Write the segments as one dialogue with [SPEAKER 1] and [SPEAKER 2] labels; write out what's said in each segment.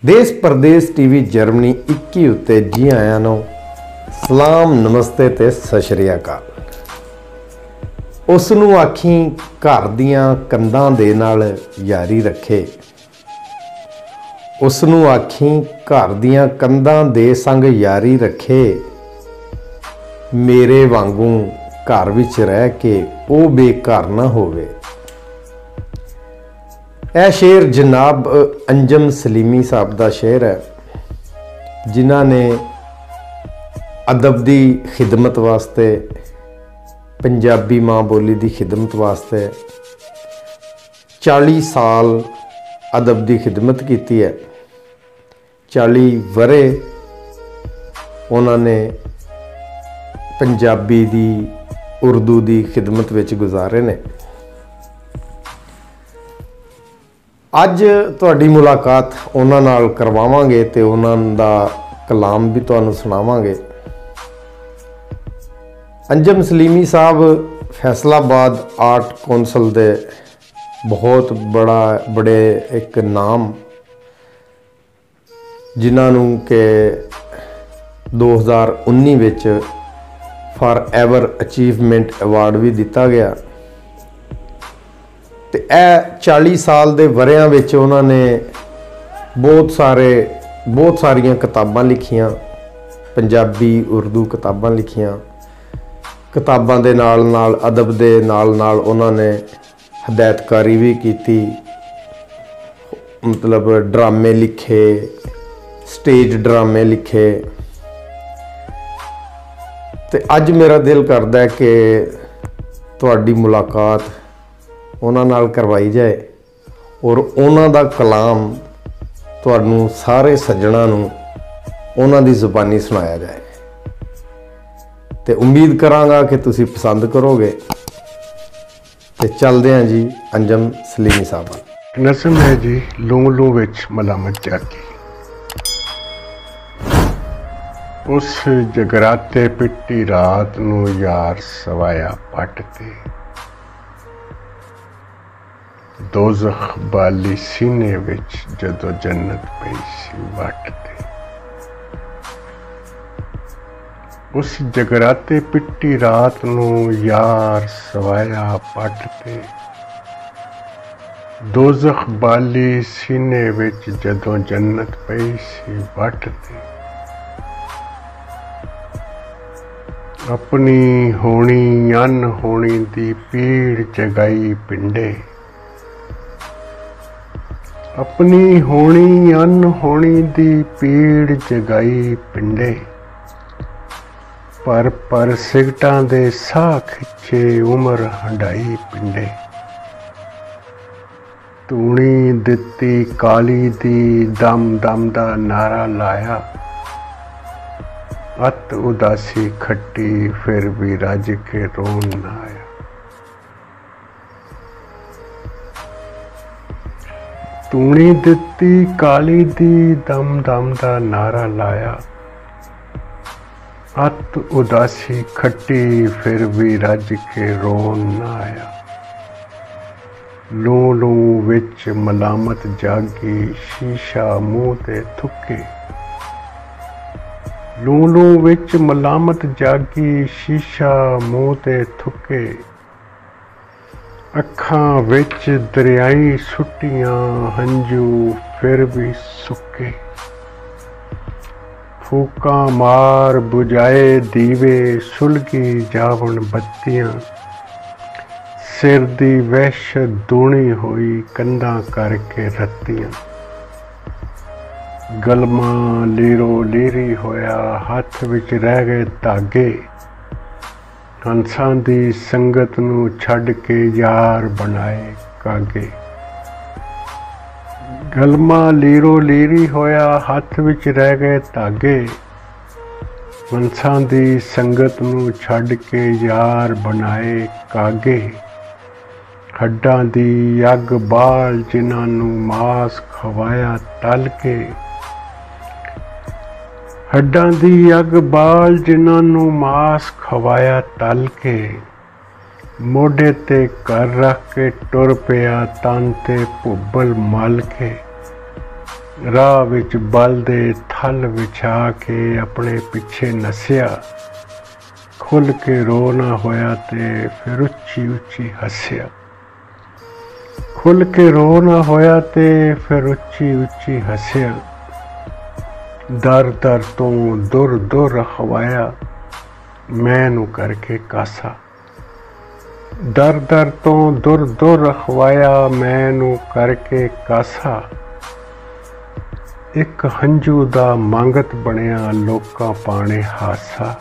[SPEAKER 1] देश परदेश TV Germany 21 उत्ते जी आया नो सलाम नमस्ते ते सत श्री अकाल। उसनू आखी घर दियां कंधां दे नाल यारी रखे, उसनू आखी घर दियां कंधां दे संग यारी रखे, मेरे वांगू घर विच रह के ओ बेघर ना होवे। यह शेर जनाब अंजम सलीमी साहब का शेर है, जिन्हों ने अदब की खिदमत वास्ते, पंजाबी माँ बोली की खिदमत वास्ते 40 साल अदब की खिदमत की है। 40 वरे उन्होंने पंजाबी की उर्दू की खिदमत विच गुजारे ने। अज तुहाडी मुलाकात उन्हां नाल करवावांगे ते उन्हां दा कलाम भी तुहानूं सुणावांगे। अंजम सलीमी साहब फैसलाबाद आर्ट कौंसल दे बहुत बड़े एक नाम, जिन्हों के 2019 which for ever achievement award भी दिता गया। तो यह 40 साल के वरियां विच उन्होंने बहुत सारियां किताबां लिखियां, पंजाबी उर्दू किताबां लिखियां। किताबां दे नाल नाल अदब दे नाल नाल उन्होंने हदायतकारी भी की, मतलब ड्रामे लिखे, स्टेज ड्रामे लिखे। तो अज मेरा दिल करदा है कि तुहाडी मुलाकात उन्हां नाल करवाई जाए और उन्हां दा कलाम तुहानूं सारे सज्जणां नूं उन्हां दी ज़ुबानी सुनाया जाए। तो उम्मीद करांगा कि तुसीं पसंद करोगे। तो चलदे हां जी अंजम सलीमी साहब।
[SPEAKER 2] नज़म है जी लूं लूं विच मलामत जागी। उस जगराते पिट्टी रात नूं यार सवाया पट ते, दोज़ख बाली सीने विच जदों जन्नत पई सी वट ते। उस जगराते पिट्टी रात नूं यार सवाया पट ते, दोज़ख बाली सीने विच जदों जन्नत पई सी वट ते। अपनी होनी अनहोनी दी पीड़ जगाई पिंडे, अपनी होनी अनहोनी दी पीड़ जगाई पिंडे। पर सिगटां दे साह खिच्चे उम्र हंडाई पिंडे। तूणी दित्ती काली दी दम दम दा नारा लाया, अत उदासी खट्टी फिर भी रज के रोन ना आया। तूणी दित्ती काली दी दम दम दा नारा लाया, अत उदासी खट्टी फिर भी रज के रोन ना आया। लूं लूं विच मलामत जागी शीशा मूँह ते थुके, लूं लूं विच मलामत जागी शीशा मूँह ते थुके। अखां विच दरियाई सुट्टियां हंजू फिर भी सुके। फूकां मार बुझाए दीवे सुलगी जावन बत्तियां, सिर दी वहशत दूणी होई कंधां करके रत्तियां। गलमा लीरो लीरी होया हथ विच रह गए धागे, हंसां दी संगत नूं छड्ड के यार बनाए कागे। गलमा लीरो लीरी होया हथ विच रह गए धागे, हंसां दी संगत नूं छड्ड के यार बनाए कागे। हड्डां दी अग बाल जिन्हां नूं मास खवाया तल के, हड्डां दी अग बाल जिन्हां नूं मास खवाया तल के। मोढे ते कर रख के टुर पिया तन ते भुब्बल मल के, ਰਾਹ ਵਿੱਚ ਬਲ ਦੇ ਥਲ ਵਿਛਾ ਕੇ ਆਪਣੇ ਪਿੱਛੇ ਨੱਸਿਆ। ਖੁੱਲ੍ਹ ਕੇ ਰੋ ਨਾ ਹੋਇਆ ਤੇ ਫਿਰ ਉੱਚੀ ਉੱਚੀ ਹੱਸਿਆ। ਖੁੱਲ੍ਹ ਕੇ ਰੋ ਨਾ ਹੋਇਆ ਤੇ ਫਿਰ ਉੱਚੀ ਉੱਚੀ ਹੱਸਿਆ। ਦਰ ਦਰ ਤੋਂ ਦੁਰ ਦੁਰ ਰਖਵਾਇਆ, ਮੈਨੂੰ ਕਰਕੇ ਕਾਸਾ। ਦਰ ਦਰ ਤੋਂ ਦੁਰ ਦੁਰ ਰਖਵਾਇਆ, ਮੈਨੂੰ ਕਰਕੇ ਕਾਸਾ। ਇੱਕ ਹੰਝੂ ਦਾ ਮੰਗਤ ਬਣਿਆ, ਲੋਕਾਂ ਪਾਣੇ ਹਾਸਾ।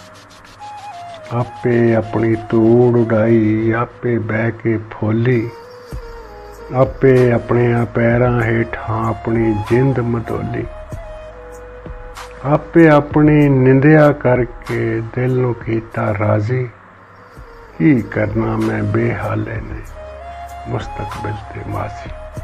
[SPEAKER 2] ਆਪੇ ਆਪਣੀ ਧੂੜ ਉਡਾਈ, ਆਪੇ ਬਹਿ ਕੇ ਫੋਲੀ। ਆਪੇ ਆਪਣਿਆਂ ਪੈਰਾਂ ਹੇਠਾਂ ਆਪਣੀ ਜਿੰਦ ਮਧੋਲੀ। ਆਪੇ ਆਪਣੀ ਨਿੰਦਿਆ ਕਰਕੇ ਦਿਲ ਨੂੰ ਕੀਤਾ ਰਾਜ਼ੀ। ਕੀ ਕਰਨਾ ਮੈਂ ਬੇਹਾਲੇ ਨੇ, ਮੁਸਤਕਬਲ ਤੇ ਮਾਜ਼ੀ।